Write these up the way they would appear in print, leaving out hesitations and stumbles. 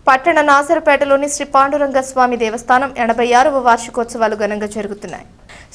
పట్టణ నాసరపేటలోని శ్రీ పాండురంగ స్వామి దేవస్థానం 86వ వార్షికోత్సవాలు ఘనంగా జరుగుతున్నాయి.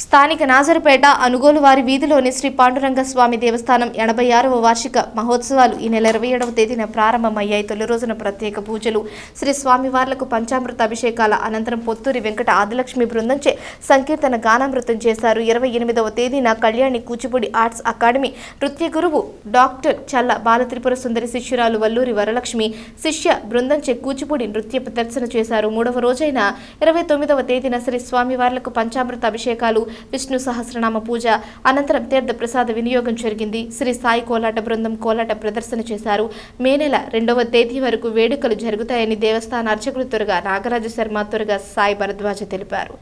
స్థానిక నాజరుపేట అనుగోలు వారి వీధిలోని శ్రీ పాండురంగ స్వామి దేవస్థానం 86వ వార్షిక మహోత్సవాలు ఈ నెల 27వ తేదీన ప్రారంభమయ్యాయి. తొలి రోజున ప్రత్యేక పూజలు, శ్రీ స్వామివార్లకు పంచామృత అభిషేకాల అనంతరం పొత్తూరి వెంకట ఆదిలక్ష్మి బృందంచే సంకీర్తన గానామృతం చేశారు. 28వ తేదీన కళ్యాణి కూచిపూడి ఆర్ట్స్ అకాడమీ నృత్య గురువు డాక్టర్ చల్ల బాలత్రిపుర సుందరి శిష్యురాలు వల్లూరి వరలక్ష్మి శిష్య బృందంచే కూచిపూడి నృత్య ప్రదర్శన చేశారు. 3వ రోజైన 29వ తేదీన శ్రీ స్వామివార్లకు పంచామృత అభిషేకాలు, విష్ణు సహస్రనామ పూజ అనంతరం తీర్థ ప్రసాద వినియోగం జరిగింది. శ్రీ సాయి కోలాట బృందం కోలాట ప్రదర్శన చేశారు. మే నెల 2వ తేదీ వరకు వేడుకలు జరుగుతాయని దేవస్థాన అర్చకులు త్వరగా నాగరాజ శర్మ త్వరగా సాయి భరద్వాజ తెలిపారు.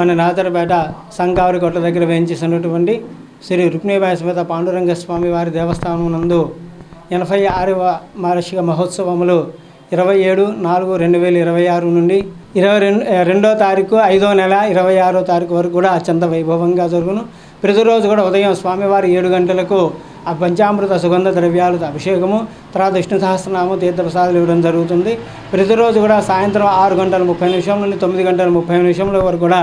మన నాజరపేట సంగావరికోట దగ్గర వేయించేసినటువంటి శ్రీ రుక్మిణీబాయి సమేత పాండురంగ స్వామి వారి దేవస్థానం నందు 86వ వార్షిక మహోత్సవములు 27/4/2026 నుండి 22వ తారీఖు 5వ నెల 26వ తారీఖు వరకు కూడా అత్యంత వైభవంగా జరుగును. ప్రతిరోజు కూడా ఉదయం స్వామివారి 7 గంటలకు ఆ పంచామృత సుగంధ ద్రవ్యాలతో అభిషేకము, తర్వాత విష్ణు సహస్రనామం తీర్థప్రసాదాలు ఇవ్వడం జరుగుతుంది. ప్రతిరోజు కూడా సాయంత్రం 6:30 నుండి 9:30 వరకు కూడా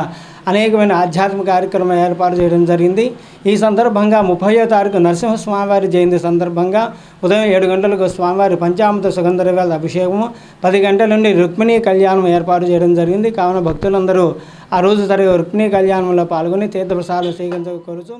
అనేకమైన ఆధ్యాత్మిక కార్యక్రమాలు ఏర్పాటు చేయడం జరిగింది. ఈ సందర్భంగా 30వ తారీఖు నరసింహస్వామివారి జయంతి సందర్భంగా ఉదయం 7 గంటలకు స్వామివారి పంచామృత సుగంధ ద్రవ్యాల అభిషేకము, 10 గంటల నుండి రుక్మిణీ కళ్యాణం ఏర్పాటు చేయడం జరిగింది. కావున భక్తులందరూ ఆ రోజు జరిగే రుక్మిణీ కళ్యాణంలో పాల్గొని తీర్థప్రసాదాలు స్వీకరించ కోరుచు